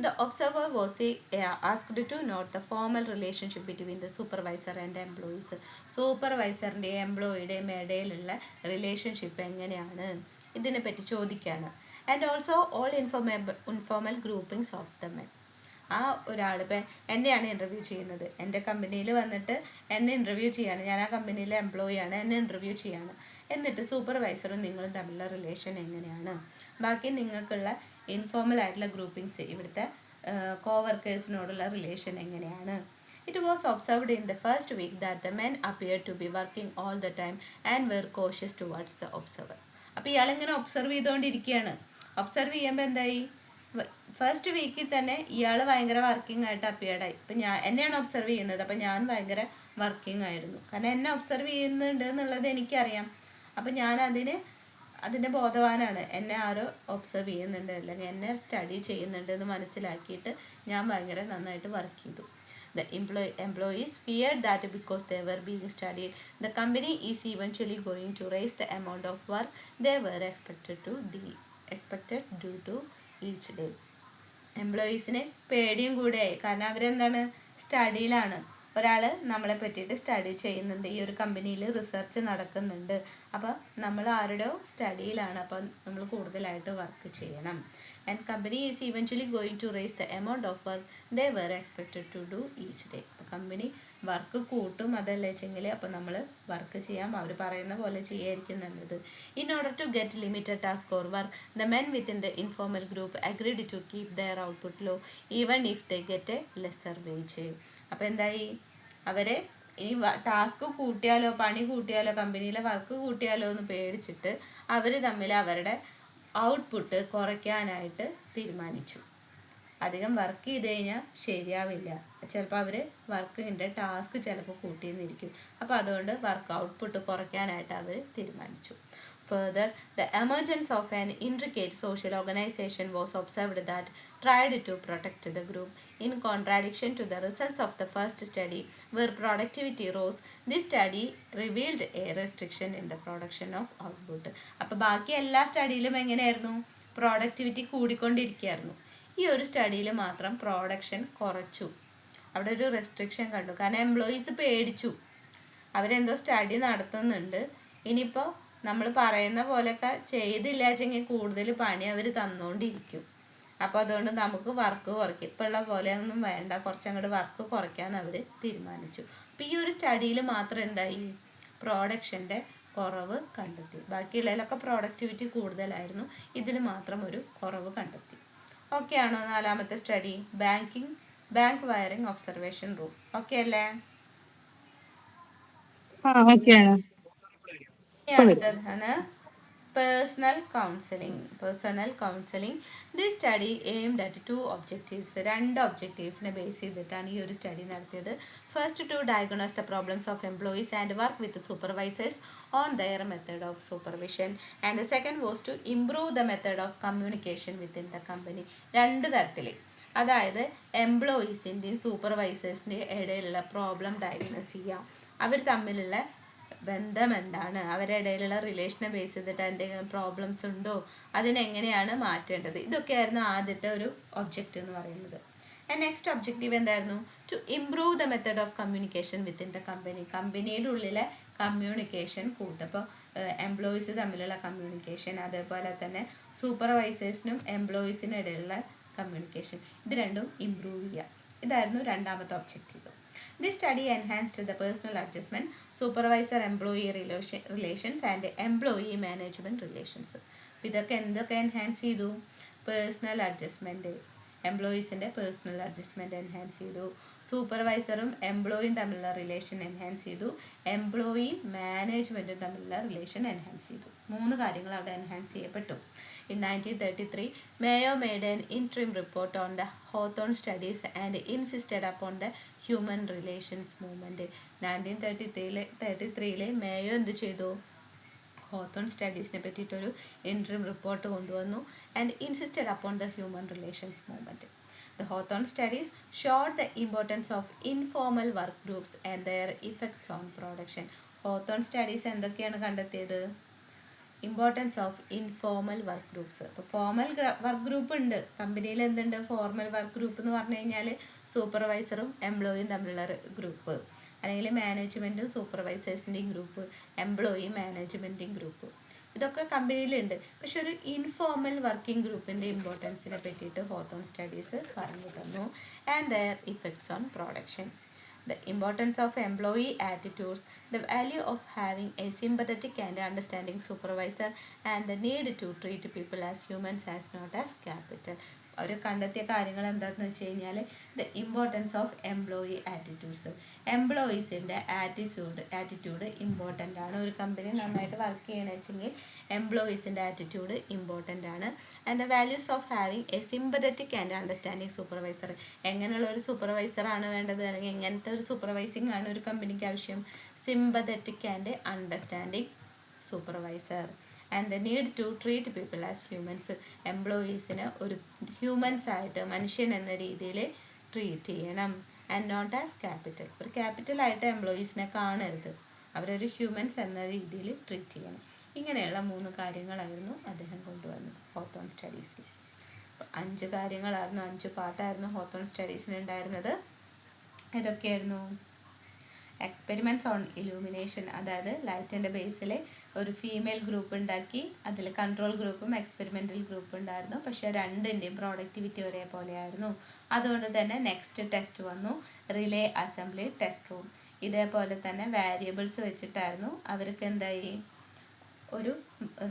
The observer was asked to note the formal relationship between the supervisor and employees. സൂപ്പർവൈസറിൻ്റെയും എംപ്ലോയിയുടെയും ഇടയിലുള്ള റിലേഷൻഷിപ്പ് എങ്ങനെയാണ് ഇതിനെപ്പറ്റി ചോദിക്കുകയാണ്. And also all informal groupings of the men. ആ ഒരാൾ ഇപ്പം എന്നെയാണ് ഇൻ്റർവ്യൂ ചെയ്യുന്നത്. എൻ്റെ കമ്പനിയിൽ വന്നിട്ട് എന്നെ ഇൻ്റർവ്യൂ ചെയ്യാണ്. ഞാൻ ആ കമ്പനിയിലെ എംപ്ലോയി ആണ്. എന്നെ ഇൻ്റർവ്യൂ ചെയ്യാണ്. എന്നിട്ട് സൂപ്പർവൈസറും നിങ്ങളും തമ്മിലുള്ള റിലേഷൻ എങ്ങനെയാണ്, ബാക്കി നിങ്ങൾക്കുള്ള ഇൻഫോർമൽ ആയിട്ടുള്ള ഗ്രൂപ്പിങ്സ്, ഇവിടുത്തെ കോവർക്കേഴ്സിനോടുള്ള റിലേഷൻ എങ്ങനെയാണ്. It was observed in the first week that the men appear to be working all the time and were cautious towards the observer. അപ്പോൾ ഇയാളിങ്ങനെ ഒബ്സർവ് ചെയ്തുകൊണ്ടിരിക്കുകയാണ്. ഒബ്സർവ് ചെയ്യുമ്പോൾ എന്തായി, ഫസ്റ്റ് വീക്കിൽ തന്നെ ഇയാൾ ഭയങ്കര വർക്കിംഗ് ആയിട്ട് അപ്പിയർഡായി. ഇപ്പം എന്നെയാണ് ഒബ്സർവ് ചെയ്യുന്നത്. അപ്പം ഞാൻ ഭയങ്കര വർക്കിംഗ് ആയിരുന്നു. കാരണം എന്നെ ഒബ്സർവ് ചെയ്യുന്നുണ്ട് എന്നുള്ളത് എനിക്കറിയാം. അപ്പം ഞാൻ അതിൻ്റെ ബോധവാനാണ്. എന്നെ ആരോ ഒബ്സർവ് ചെയ്യുന്നുണ്ട്, അല്ലെങ്കിൽ എന്നെ സ്റ്റഡി ചെയ്യുന്നുണ്ട് എന്ന് മനസ്സിലാക്കിയിട്ട് ഞാൻ ഭയങ്കര നന്നായിട്ട് വർക്ക് ചെയ്തു. The employees feared that because they were being studied, the company is eventually going to raise the amount of work they were expected due to each day. എംപ്ലോയീസിന് പേടിയും കൂടെയായി. കാരണം അവരെന്താണ്, സ്റ്റഡിയിലാണ്. ഒരാൾ നമ്മളെ പറ്റിയിട്ട് സ്റ്റഡി ചെയ്യുന്നുണ്ട്, ഈ ഒരു കമ്പനിയിൽ റിസർച്ച് നടക്കുന്നുണ്ട്. അപ്പോൾ നമ്മൾ ആരുടെയോ സ്റ്റഡിയിലാണ്. അപ്പോൾ നമ്മൾ കൂടുതലായിട്ട് വർക്ക് ചെയ്യണം. And company is eventually going to raise the amount of work they were expected to do each day. അപ്പോൾ കമ്പനി വർക്ക് കൂട്ടും, അതല്ലേ വെച്ചെങ്കിൽ അപ്പോൾ നമ്മൾ വർക്ക് ചെയ്യാം, അവർ പറയുന്ന പോലെ ചെയ്യായിരിക്കും നല്ലത്. In order to get limited task or work, the men within the informal group agreed to keep their output low even if they get a lesser wage. അപ്പോൾ എന്തായി, അവരെ ഇനി ടാസ്ക് കൂട്ടിയാലോ, പണി കൂട്ടിയാലോ, കമ്പനിയിലെ വർക്ക് കൂട്ടിയാലോ എന്ന് പേടിച്ചിട്ട് അവർ തമ്മിൽ അവരുടെ ഔട്ട്പുട്ട് കുറയ്ക്കാനായിട്ട് തീരുമാനിച്ചു. അധികം വർക്ക് ചെയ്ത് കഴിഞ്ഞാൽ ശരിയാവില്ല. ചിലപ്പോൾ അവർ വർക്കിൻ്റെ ടാസ്ക് ചിലപ്പോൾ കൂട്ടിയെന്നിരിക്കും. അപ്പോൾ അതുകൊണ്ട് വർക്ക് ഔട്ട്പുട്ട് കുറയ്ക്കാനായിട്ട് അവർ തീരുമാനിച്ചു. Further, the emergence of an intricate social organization was observed that tried to protect the group. In contradiction to the results of the first study, where productivity rose, this study revealed a restriction in the production of output. അപ്പോൾ ബാക്കി എല്ലാ സ്റ്റഡിയിലും എങ്ങനെയായിരുന്നു, പ്രോഡക്റ്റിവിറ്റി കൂടിക്കൊണ്ടിരിക്കുകയായിരുന്നു. ഈ ഒരു സ്റ്റഡിയിൽ മാത്രം പ്രൊഡക്ഷൻ കുറച്ചു. അവിടെ ഒരു റെസ്ട്രിക്ഷൻ കണ്ടു. കാരണം എംപ്ലോയീസ് പേടിച്ചു, അവരെന്തോ സ്റ്റഡി നടത്തുന്നുണ്ട്, ഇനിയിപ്പോൾ നമ്മൾ പറയുന്ന പോലെയൊക്കെ ചെയ്തില്ല വെച്ചെങ്കിൽ കൂടുതൽ പണി അവർ തന്നുകൊണ്ടിരിക്കും. അപ്പോൾ അതുകൊണ്ട് നമുക്ക് വർക്ക് കുറയ്ക്കും, ഇപ്പോൾ ഉള്ള പോലെ ഒന്നും വേണ്ട, കുറച്ചങ്ങോട്ട് വർക്ക് കുറയ്ക്കാൻ അവർ തീരുമാനിച്ചു. അപ്പോൾ ഈ ഒരു സ്റ്റഡിയിൽ മാത്രം എന്തായി, പ്രൊഡക്ഷൻ്റെ കുറവ് കണ്ടെത്തി. ബാക്കിയുള്ളതിലൊക്കെ പ്രൊഡക്ടിവിറ്റി കൂടുതലായിരുന്നു, ഇതിൽ മാത്രം ഒരു കുറവ് കണ്ടെത്തി. ഓക്കെ ആണോ? നാലാമത്തെ study bank wiring observation room. Okay അല്ലേ? അടുത്തതാണ് personnel counselling. This study aimed at 2 objectives. 2 ഒബ്ജക്റ്റീവ്സിനെ ബേസ് ചെയ്തിട്ടാണ് ഈ ഒരു സ്റ്റഡി നടത്തിയത്. First, to diagnose the problems of employees and work with supervisors on their method of supervision. And the second was to improve the method of communication within the company. 2 തരത്തിൽ, അതായത് എംപ്ലോയീസിൻ്റെയും സൂപ്പർവൈസേഴ്സിൻ്റെയും ഇടയിലുള്ള പ്രോബ്ലം ഡയഗ്നോസ് ചെയ്യുക, അവർ തമ്മിലുള്ള ബന്ധം എന്താണ്, അവരുടെ ഇടയിലുള്ള റിലേഷനെ ബേസ് ചെയ്തിട്ട് എന്തെങ്കിലും പ്രോബ്ലംസ് ഉണ്ടോ, അതിനെങ്ങനെയാണ് മാറ്റേണ്ടത്, ഇതൊക്കെയായിരുന്നു ആദ്യത്തെ ഒരു ഒബ്ജക്റ്റ് എന്ന് പറയുന്നത്. ആൻഡ് നെക്സ്റ്റ് ഒബ്ജക്റ്റീവ് എന്തായിരുന്നു, to improve the method of communication within the company. കമ്പനിയുടെ ഉള്ളിലെ കമ്മ്യൂണിക്കേഷൻ കൂട്ടും. അപ്പോൾ എംപ്ലോയീസ് തമ്മിലുള്ള കമ്മ്യൂണിക്കേഷൻ, അതേപോലെ തന്നെ സൂപ്പർവൈസേഴ്സിനും എംപ്ലോയീസിനും ഇടയിലുള്ള കമ്മ്യൂണിക്കേഷൻ, ഇത് രണ്ടും ഇംപ്രൂവ് ചെയ്യുക. ഇതായിരുന്നു രണ്ടാമത്തെ objective. This study enhanced the personal adjustment, supervisor-employee relations and employee management relations. ഇതൊക്കെ എന്തൊക്കെ എൻഹാൻസ് ചെയ്തു, പേഴ്സണൽ അഡ്ജസ്റ്റ്മെൻറ്റ്, എംപ്ലോയീസിൻ്റെ പേഴ്സണൽ അഡ്ജസ്റ്റ്മെൻറ്റ് എൻഹാൻസ് ചെയ്തു, സൂപ്പർവൈസറും എംപ്ലോയിയും തമ്മിലുള്ള റിലേഷൻ എൻഹാൻസ് ചെയ്തു, എംപ്ലോയി മാനേജ്മെൻറ്റും തമ്മിലുള്ള റിലേഷൻ എൻഹാൻസ് ചെയ്തു. 3 കാര്യങ്ങൾ അവിടെ എൻഹാൻസ് ചെയ്യപ്പെട്ടു. In 1933, Mayo made an interim report on the Hawthorne studies and insisted upon the human relations movement. 1933 Mayo എന്ത് ചെയ്തു, ഹോത്തോൺ സ്റ്റഡീസിനെ പറ്റിയിട്ടൊരു ഇൻട്രീം റിപ്പോർട്ട് കൊണ്ടുവന്നു and insisted upon the human relations movement. The Hawthorne studies showed the importance of informal work groups and their effects on production. Hawthorne studies എന്തൊക്കെയാണ് കണ്ടെത്തിയത്, importance of informal work groups. ഇപ്പോൾ ഫോർമൽ വർക്ക് ഗ്രൂപ്പ് ഉണ്ട് കമ്പനിയിൽ. എന്തുണ്ട് ഫോർമൽ വർക്ക് ഗ്രൂപ്പ് എന്ന് പറഞ്ഞു കഴിഞ്ഞാൽ സൂപ്പർവൈസറും എംപ്ലോയിയും തമ്മിലുള്ള ഗ്രൂപ്പ്, അല്ലെങ്കിൽ മാനേജ്മെൻറ്റും സൂപ്പർവൈസേഴ്സിൻ്റെയും ഗ്രൂപ്പ്, എംപ്ലോയി മാനേജ്മെൻറ്റിൻ്റെയും ഗ്രൂപ്പ്, ഇതൊക്കെ കമ്പനിയിലുണ്ട്. പക്ഷെ ഒരു ഇൻഫോർമൽ വർക്കിംഗ് ഗ്രൂപ്പിൻ്റെ ഇമ്പോർട്ടൻസിനെ പറ്റിയിട്ട് ഹോത്തോൺ സ്റ്റഡീസ് പറഞ്ഞു തന്നു. And their effects on production, the importance of employee attitudes, the value of having a sympathetic and understanding supervisor, and the need to treat people as humans as not as capital. അവർ കണ്ടെത്തിയ കാര്യങ്ങൾ എന്താണെന്ന് വെച്ച് കഴിഞ്ഞാൽ the importance of employee attitudes. എംപ്ലോയീസിൻ്റെ ആറ്റിറ്റ്യൂഡ് ഇമ്പോർട്ടൻ്റ് ആണ്. ഒരു കമ്പനി നന്നായിട്ട് വർക്ക് ചെയ്യണമെന്ന് വെച്ചെങ്കിൽ എംപ്ലോയീസിൻ്റെ ആറ്റിറ്റ്യൂഡ് ഇമ്പോർട്ടൻ്റ് ആണ്. And the values of having a sympathetic and understanding supervisor. എങ്ങനെയുള്ള ഒരു സൂപ്പർവൈസറാണ് വേണ്ടത്, അല്ലെങ്കിൽ എങ്ങനത്തെ ഒരു സൂപ്പർവൈസിങ് ആണ് ഒരു കമ്പനിക്ക് ആവശ്യം? Sympathetic and understanding supervisor. And the need to treat people as humans. എംപ്ലോയീസിന് ഒരു ഹ്യൂമൻസ് ആയിട്ട്, മനുഷ്യൻ എന്ന രീതിയിൽ ട്രീറ്റ് ചെയ്യണം. And not as capital. ഒരു ക്യാപിറ്റലായിട്ട് എംപ്ലോയീസിനെ കാണരുത്, അവരൊരു ഹ്യൂമൻസ് എന്ന രീതിയിൽ ട്രീറ്റ് ചെയ്യണം. ഇങ്ങനെയുള്ള 3 കാര്യങ്ങളായിരുന്നു അദ്ദേഹം കൊണ്ടുവന്നത് ഹോത്തോൺ സ്റ്റഡീസിൽ. 5 കാര്യങ്ങളായിരുന്നു, 5 പാർട്ടായിരുന്നു ഹോത്തോൺ സ്റ്റഡീസിന് ഉണ്ടായിരുന്നത്. ഏതൊക്കെയായിരുന്നു? എക്സ്പെരിമെൻറ്റ്സ് ഓൺ ഇലൂമിനേഷൻ, അതായത് ലൈറ്റിൻ്റെ ബേസിൽ ഒരു ഫീമെയിൽ ഗ്രൂപ്പ് ഉണ്ടാക്കി, അതിൽ കൺട്രോൾ ഗ്രൂപ്പും എക്സ്പെരിമെൻ്റൽ ഗ്രൂപ്പും ഉണ്ടായിരുന്നു. പക്ഷേ രണ്ടിൻ്റെയും പ്രോഡക്റ്റിവിറ്റി ഒരേപോലെയായിരുന്നു. അതുകൊണ്ട് തന്നെ നെക്സ്റ്റ് ടെസ്റ്റ് വന്നു, റിലേ അസംബ്ലി ടെസ്റ്റ് റൂം. ഇതേപോലെ തന്നെ വാരിയബിൾസ് വെച്ചിട്ടായിരുന്നു അവർക്ക് എന്തായി, ഒരു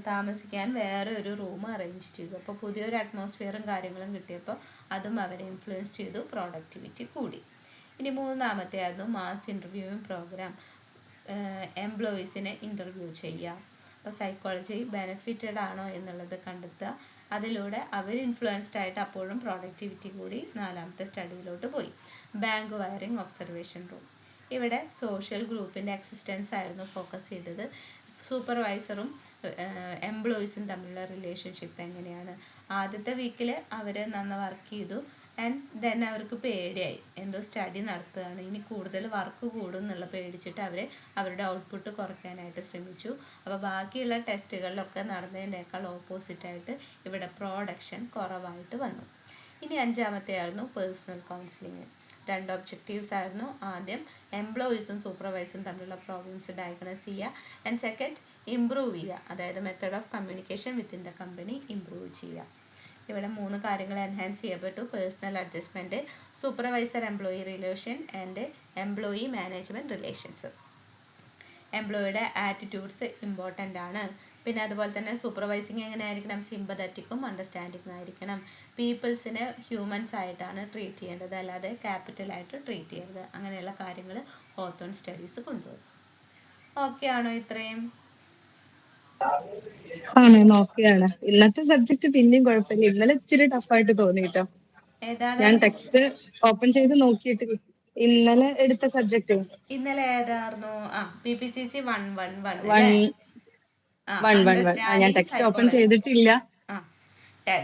താമസിക്കാൻ വേറെ ഒരു റൂം അറേഞ്ച് ചെയ്തു. അപ്പോൾ പുതിയൊരു അറ്റ്മോസ്ഫിയറും കാര്യങ്ങളും കിട്ടിയപ്പോൾ അതും അവരെ ഇൻഫ്ലുവൻസ് ചെയ്തു, പ്രോഡക്റ്റിവിറ്റി കൂടി. ഇനി 3ാമത്തെ ആയിരുന്നു മാസ് ഇൻ്റർവ്യൂവിങ് പ്രോഗ്രാം. എംപ്ലോയീസിനെ ഇൻ്റർവ്യൂ ചെയ്യുക. അപ്പോൾ സൈക്കോളജി ബെനിഫിറ്റഡ് ആണോ എന്നുള്ളത് കണ്ടെത്തുക. അതിലൂടെ അവർ ഇൻഫ്ലുവൻസ്ഡ് ആയിട്ട് അപ്പോഴും പ്രോഡക്റ്റിവിറ്റി കൂടി. 4ാമത്തെ സ്റ്റഡിയിലോട്ട് പോയി. Bank wiring observation room. ഇവിടെ സോഷ്യൽ ഗ്രൂപ്പിൻ്റെ എക്സിസ്റ്റൻസ് ആയിരുന്നു ഫോക്കസ് ചെയ്തത്. സൂപ്പർവൈസറും എംപ്ലോയീസും തമ്മിലുള്ള റിലേഷൻഷിപ്പ് എങ്ങനെയാണ്. ആദ്യത്തെ വീക്കിൽ അവർ നന്നായി വർക്ക് ചെയ്തു. ആൻഡ് ദെൻ അവർക്ക് പേടിയായി, എന്തോ സ്റ്റഡി നടത്തുകയാണ്, ഇനി കൂടുതൽ വർക്ക് കൂടും എന്നുള്ള പേടിച്ചിട്ട് അവർ അവരുടെ ഔട്ട്പുട്ട് കുറയ്ക്കാനായിട്ട് ശ്രമിച്ചു. അപ്പോൾ ബാക്കിയുള്ള ടെസ്റ്റുകളിലൊക്കെ നടന്നതിനേക്കാൾ ഓപ്പോസിറ്റായിട്ട് ഇവിടെ പ്രൊഡക്ഷൻ കുറവായിട്ട് വന്നു. ഇനി 5ാമത്തെ ആയിരുന്നു പേഴ്സണൽ കൗൺസിലിംഗ്. 2 ഒബ്ജക്റ്റീവ്സ് ആയിരുന്നു. ആദ്യം എംപ്ലോയീസും സൂപ്പർവൈസറും തമ്മിലുള്ള പ്രോബ്ലംസ് ഡയഗ്നോസ് ചെയ്യുക. ആൻഡ് സെക്കൻഡ് ഇംപ്രൂവ് ചെയ്യുക, അതായത് method of communication within the company improve ചെയ്യുക. ഇവിടെ 3 കാര്യങ്ങൾ എൻഹാൻസ് ചെയ്യപ്പെട്ടു. Personal adjustment, supervisor employee relation and employee management relations. എംപ്ലോയിയുടെ ആറ്റിറ്റ്യൂഡ്സ് ഇമ്പോർട്ടൻ്റ് ആണ്. പിന്നെ അതുപോലെ തന്നെ സൂപ്പർവൈസിങ് എങ്ങനെ ആയിരിക്കണം? സിമ്പതറ്റിക്കും അണ്ടർസ്റ്റാൻഡിങ്ങും ആയിരിക്കണം. പീപ്പിൾസിനെ ഹ്യൂമൻസ് ആയിട്ടാണ് ട്രീറ്റ് ചെയ്യേണ്ടത്, അല്ലാതെ ക്യാപിറ്റലായിട്ട് ട്രീറ്റ് ചെയ്യരുത്. അങ്ങനെയുള്ള കാര്യങ്ങൾ ഹോത്തോൺ സ്റ്റഡീസ് കൊണ്ടുവരും. ഓക്കെ ആണോ ഇത്രയും? ആണ്, ഓക്കെയാണ്. ഇന്നത്തെ സബ്ജക്ട് പിന്നെയും കുഴപ്പമില്ല. ഇന്നലെ ഇച്ചിരി ടഫായിട്ട് തോന്നി കേട്ടോ. ഏതാണ് ഞാൻ ടെക്സ്റ്റ് ഓപ്പൺ ചെയ്ത് നോക്കിയിട്ട് ഇന്നലെ എടുത്ത സബ്ജക്ട് ഇന്നലെ ഏതായിരുന്നു? PPCC 111 വൺ അല്ലേ? വൺ വൺ വൺ ഞാൻ അണ്ടർസ്റ്റാൻഡിങ് ടെക്സ്റ്റ് ഓപ്പൺ സൈക്കോളജി. ചെയ്തിട്ടില്ല.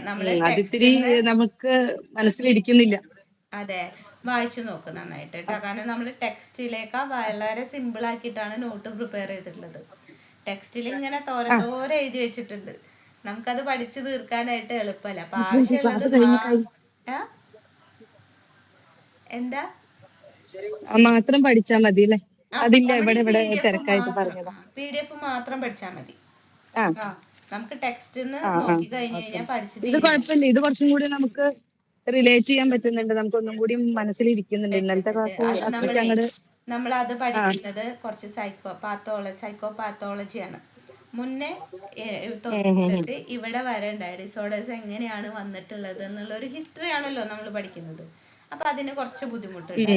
നമ്മൾ അതിത്തിരി ടെക്സ്റ്റിൽ നിന്ന്, നമുക്ക് മനസ്സിലിരിക്കുന്നില്ല. അതെ, വായിച്ചു നോക്ക് നന്നായിട്ട് കേട്ടോ. കാരണം നമ്മൾ ടെക്സ്റ്റിലേക്ക് വളരെ സിമ്പിൾ ആക്കിയിട്ടാണ് നോട്ട് പ്രിപ്പയർ ചെയ്തിട്ടുള്ളത്. ടെക്സ്റ്റിൽ ഇങ്ങനെ തോരെ എഴുതി വെച്ചിട്ടുണ്ട്, നമുക്കത് പഠിച്ചു തീർക്കാനായിട്ട് എളുപ്പമല്ല. അപ്പൊ ആവശ്യമുള്ളത് ക്ലാസ് കഴിഞ്ഞ് എന്താ മാത്രം പഠിച്ചാ മതി അല്ലേ? അതില്ല, നമ്മുടെ ഇവിടെ ഈ ഇവിടെ PDF തിരക്കായിട്ട് മാത്രം പറഞ്ഞതാ. PDF മാത്രം പഠിച്ചാൽ മതി. ആ നമുക്ക് ടെക്സ്റ്റ് ആ ആ നോക്കി കഴിഞ്ഞ് ഓക്കെ. കഴിഞ്ഞാൽ പഠിച്ചു ഇത് തീരും. കുഴപ്പമില്ല, ഇത് കുറച്ചും കൂടി നമുക്ക് റിലേറ്റ് ചെയ്യാൻ പറ്റുന്നുണ്ട്, നമുക്ക് ഒന്നും കൂടി മനസ്സിലിരിക്കുന്നുണ്ട്. ഇന്നലത്തെ പറ്റുന്നുണ്ട്. ക്ലാസ് അത് അത്രയ്ക്ക് അങ്ങോട്ട് നമ്മളത് പഠിക്കുന്നത് കുറച്ച് സൈക്കോ പാത്തോളജിയാണ്. മുന്നേ തൊട്ടിട്ട് ഇവിടെ വരെ ഉണ്ടായ ഡിസോർഡേഴ്സ് എങ്ങനെയാണ് വന്നിട്ടുള്ളത് എന്നുള്ളൊരു ഹിസ്റ്ററി ആണല്ലോ നമ്മൾ പഠിക്കുന്നത്. അപ്പം അതിന് കുറച്ച് ബുദ്ധിമുട്ടുണ്ട്.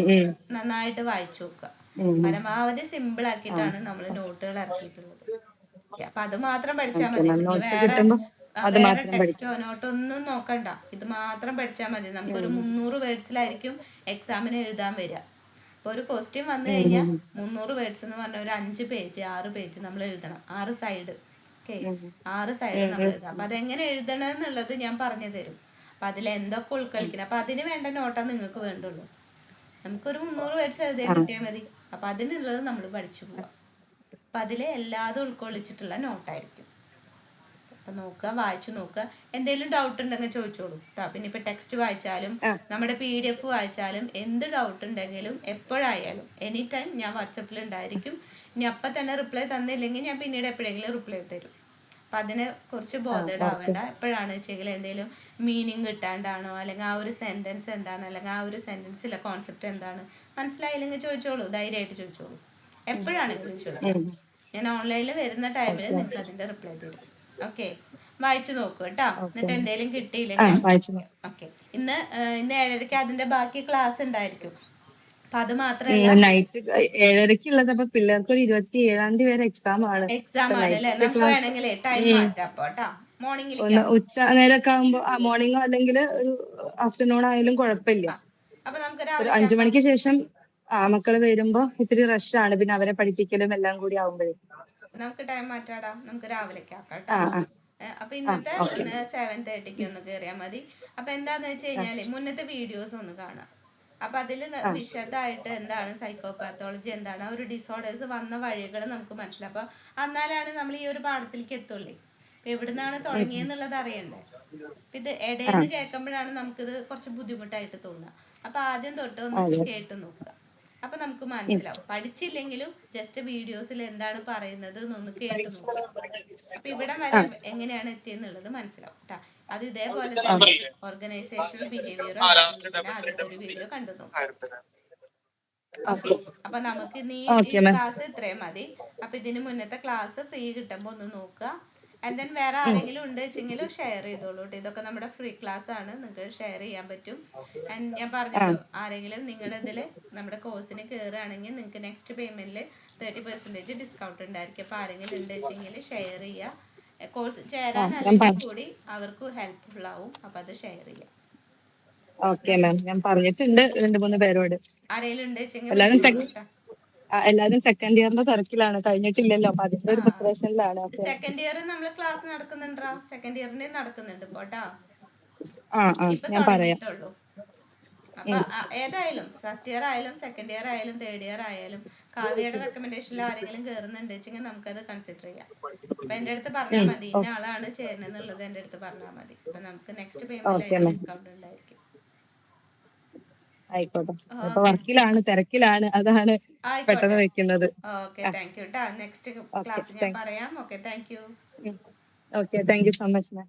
നന്നായിട്ട് വായിച്ചു നോക്കുക. പരമാവധി സിമ്പിൾ ആക്കിയിട്ടാണ് നമ്മൾ നോട്ടുകൾ ഇറക്കിയിട്ടുള്ളത്. അപ്പം അത് മാത്രം പഠിച്ചാൽ മതി. നിങ്ങൾ നോട്ട്സ് വേറെ കിട്ടുമ്പോ അത് വേറെ മാത്രം ടെക്സ്റ്റോ പഠിക്കാം. നോട്ടോ ഒന്നും നോക്കണ്ട, ഇത് മാത്രം പഠിച്ചാൽ മതി. നമുക്കൊരു 300 വേർഡ്സിലായിരിക്കും എക്സാമിന് എഴുതാൻ വരിക. അപ്പോൾ ഒരു ക്വസ്റ്റ്യൻ വന്നു കഴിഞ്ഞാൽ 300 വേർഡ്സ് എന്ന് പറഞ്ഞാൽ ഒരു 5 പേജ് 6 പേജ് നമ്മൾ എഴുതണം. 6 സൈഡ്. ഓക്കെ, 6 സൈഡ് നമ്മൾ എഴുതാം. അപ്പം അതെങ്ങനെ എഴുതണം എന്നുള്ളത് ഞാൻ പറഞ്ഞു തരും. അപ്പം അതിൽ എന്തൊക്കെ ഉൾക്കൊള്ളിക്കണം, അപ്പം അതിന് വേണ്ട നോട്ടാ നിങ്ങൾക്ക് വേണ്ടുള്ളൂ. നമുക്കൊരു 300 വേർഡ്സ് എഴുതിയാൽ കിട്ടിയാൽ മതി. അപ്പം അതിനുള്ളത് നമ്മൾ പഠിച്ചു പോവാം. അപ്പം അതിൽ എല്ലാതും ഉൾക്കൊള്ളിച്ചിട്ടുള്ള നോട്ടായിരിക്കും. അപ്പം നോക്കുക, വായിച്ചു നോക്കുക. എന്തെങ്കിലും ഡൗട്ട് ഉണ്ടെങ്കിൽ ചോദിച്ചോളൂ കേട്ടോ. പിന്നെ ഇപ്പം ടെക്സ്റ്റ് വായിച്ചാലും ആ നമ്മുടെ PDF വായിച്ചാലും എന്ത് ഡൗട്ട് ഉണ്ടെങ്കിലും എപ്പോഴായാലും എനി ടൈം ഞാൻ വാട്സപ്പിൽ ഉണ്ടായിരിക്കും. ഇനി അപ്പം തന്നെ റിപ്ലൈ തന്നില്ലെങ്കിൽ ഞാൻ പിന്നീട് എപ്പോഴെങ്കിലും റിപ്ലൈ തരും. അപ്പം അതിനെ കുറിച്ച് ബോധേഡ് ഓക്കെ. ആവേണ്ട. എപ്പോഴാണ് വെച്ചെങ്കിൽ എന്തെങ്കിലും മീനിങ് കിട്ടാണ്ടാണോ, അല്ലെങ്കിൽ ആ ഒരു സെൻറ്റൻസ് എന്താണ്, അല്ലെങ്കിൽ ആ ഒരു സെൻറ്റൻസിലെ കോൺസെപ്റ്റ് എന്താണ് മനസ്സിലായില്ലെങ്കിൽ ചോദിച്ചോളൂ, ധൈര്യമായിട്ട് ചോദിച്ചോളൂ, എപ്പോഴാണെങ്കിലും ചോദിക്കാം. ഞാൻ ഓൺലൈനിൽ വരുന്ന ടൈമിൽ ഓക്കെ. നിങ്ങൾക്ക് അതിൻ്റെ റിപ്ലൈ തരും. ഓക്കെ, വായിച്ചു നോക്കൂ കേട്ടോ. ഓക്കെ. എന്നിട്ട് എന്തെങ്കിലും ആ കിട്ടിയില്ലെങ്കിൽ വായിച്ചു നോക്കാം. ഓക്കെ. ഇന്ന് 7:30 അതിൻ്റെ ബാക്കി ക്ലാസ് ഉണ്ടായിരിക്കും. അപ്പം അത് മാത്രമല്ല, നൈറ്റ് 7:30 അപ്പൊ പിള്ളേർക്ക് ഒരു 27 വരെ എക്സാം ആണ്. എക്സാം ഇപ്പൊ ആണ് അല്ലേ? നൈറ്റ് നമുക്ക് ക്ലാസ് വേണമെങ്കിലേ ടൈം മാറ്റാം അപ്പോൾ കേട്ടോ, മോർണിംഗിലേക്ക് ഒന്ന് ആക്കാം. ഉച്ച നേരമൊക്കെ ആകുമ്പോ മോർണിംഗോ അല്ലെങ്കിൽ ഒരു ആഫ്റ്റർനൂൺ ആയാലും കുഴപ്പമില്ല. അപ്പം നമുക്ക് ഒരു രാവിലേക്ക് 5 ആക്കാം. മണിക്ക് ശേഷം മക്കള് വരുമ്പോ ഇത്തിരി റഷ് ആണ്, പിന്നെ അവരെ പഠിപ്പിക്കലും എല്ലാം കൂടി ആവുമ്പോഴേ. നമുക്ക് ടൈം മാറ്റാടാ, നമുക്ക് രാവിലേക്ക് ആക്കാം ആ കേട്ടോ. ആ അപ്പൊ ആ ഇന്നത്തെ ഓക്കെ. ഒന്ന് 7:30 ഒന്ന് കയറിയാൽ മതി. അപ്പൊ എന്താന്ന് വെച്ച് കഴിഞ്ഞാല് മുന്നത്തെ വീഡിയോസ് ഒന്ന് കാണാം. അപ്പൊ അതിൽ ആ വിശദമായിട്ട് എന്താണ് സൈക്കോപാത്തോളജി, എന്താണ് ആ ഒരു ഡിസോർഡേഴ്സ് വന്ന വഴികൾ നമുക്ക് മനസ്സിലാവും. അപ്പൊ എന്നാലാണ് നമ്മൾ ഈ ഒരു പാഠത്തിലേക്ക് എത്തുള്ളൂ. ഇപ്പൊ എവിടുന്നാണ് തുടങ്ങിയെന്നുള്ളത് അറിയണ്ടേ. അപ്പൊ ഇത് ഇടയിൽ കേൾക്കുമ്പോഴാണ് നമുക്കിത് കുറച്ച് ബുദ്ധിമുട്ടായിട്ട് തോന്നുക. അപ്പൊ ആദ്യം തൊട്ട് ഒന്ന് അതെ. കേട്ട് നോക്കുക. അപ്പൊ നമുക്ക് മനസ്സിലാവും. പഠിച്ചില്ലെങ്കിലും ജസ്റ്റ് വീഡിയോസിൽ എന്താണ് പറയുന്നത് എന്നൊന്ന് കേട്ട് നോക്കുക. അപ്പൊ ഇവിടെ വരെ എങ്ങനെയാണ് എത്തിയെന്നുള്ളത് മനസ്സിലാവും കേട്ടോ. അത് ഇതേപോലെ തന്നെ ഓർഗനൈസേഷണൽ ബിഹേവിയറും അതേപോലെ തന്നെ ആദ്യത്തെ ഒരു വീഡിയോ കണ്ടു നോക്കുക. ഓക്കെ, അപ്പൊ നമുക്ക് ഇന്ന് ഈ ഓക്കെ മാം. ക്ലാസ് ഇത്രയും മതി. അപ്പൊ ഇതിന് മുന്നത്തെ ക്ലാസ് ഫ്രീ കിട്ടുമ്പോൾ ഒന്ന് നോക്കുക. ആൻഡ് ദെൻ വേറെ ആരെങ്കിലും ഉണ്ട് വെച്ചെങ്കിൽ ഷെയർ ചെയ്തോളൂ കേട്ടോ. ഇതൊക്കെ നമ്മുടെ ഫ്രീ ക്ലാസ് ആണ്, നിങ്ങൾക്ക് ഷെയർ ചെയ്യാൻ പറ്റും. ആൻഡ് ഞാൻ പറഞ്ഞല്ലോ, ആരെങ്കിലും നിങ്ങളുടെ ഇതിൽ നമ്മുടെ കോഴ്സിന് കയറുകയാണെങ്കിൽ നിങ്ങൾക്ക് നെക്സ്റ്റ് പേയ്മെന്റിൽ 30% ഡിസ്കൗണ്ട് ഉണ്ടായിരിക്കും. അപ്പോൾ ആരെങ്കിലും ഉണ്ട് വെച്ചെങ്കിൽ ഷെയർ ചെയ്യുക. കോഴ്സ് ചേരാൻ ഞാൻ അല്ലെങ്കിൽ കൂടി അവർക്ക് ഹെൽപ്ഫുൾ ആവും. അപ്പോൾ അത് ഷെയർ ചെയ്യുക. ഓക്കെ മാം, ഞാൻ പറഞ്ഞിട്ടുണ്ട് 2-3 പേരോട്. ആരെങ്കിലും ഉണ്ട് വെച്ചെങ്കിൽ എല്ലാരും വിളിച്ചോളൂ കേട്ടോ. എല്ലാരും സെക്കൻഡ് ഇയറിന്റെ തിരക്കിലാണ്, കഴിഞ്ഞിട്ടില്ലല്ലോ, അപ്പൊ അതിന്റെ ഒരു പ്രിപ്പറേഷനിലാണ്. അപ്പൊ സെക്കൻഡ് ഇയർ നമ്മൾ ക്ലാസ് നടക്കുന്നുണ്ടോ? സെക്കൻഡ് ഇയറിന് നടക്കുന്നുണ്ട് പോട്ടാ. ഇപ്പൊ ഞാൻ പറയാം. തുടങ്ങിയിട്ടുള്ളൂ. അപ്പൊ ഏതായാലും ഫസ്റ്റ് ഇയർ ആയാലും സെക്കൻഡ് ഇയർ ആയാലും തേർഡ് ഇയർ ആയാലും കാവ്യയുടെ റെക്കമെൻഡേഷനിൽ ആരെങ്കിലും കയറുന്നുണ്ട് വെച്ചെങ്കിൽ നമുക്കത് കൺസിഡർ ചെയ്യാം. അപ്പൊ എൻ്റെ അടുത്ത് പറഞ്ഞാൽ മതി, ഇന്ന ആളാണ് ചേരുന്നത് എൻ്റെ അടുത്ത് പറഞ്ഞാൽ മതി. അപ്പൊ നമുക്ക് നെക്സ്റ്റ് ഓക്കെ പേയ്മെന്റിലായിട്ട് മാം, ഡിസ്കൗണ്ട് ഉണ്ടായിരിക്കും. ആയിക്കോട്ടെ. ഇപ്പൊ ഓക്കെ, വർക്കിലാണ്, തിരക്കിലാണ്, അതാണ് പെട്ടെന്ന് ആയിക്കോട്ടെ. വെക്കുന്നത്. ഓക്കെ, താങ്ക് യു കേട്ടോ. നെക്സ്റ്റ് ഓക്കെ ക്ലാസ് ഞാൻ പറയാം. Okay, thank you. Okay, thank you so much ma'am.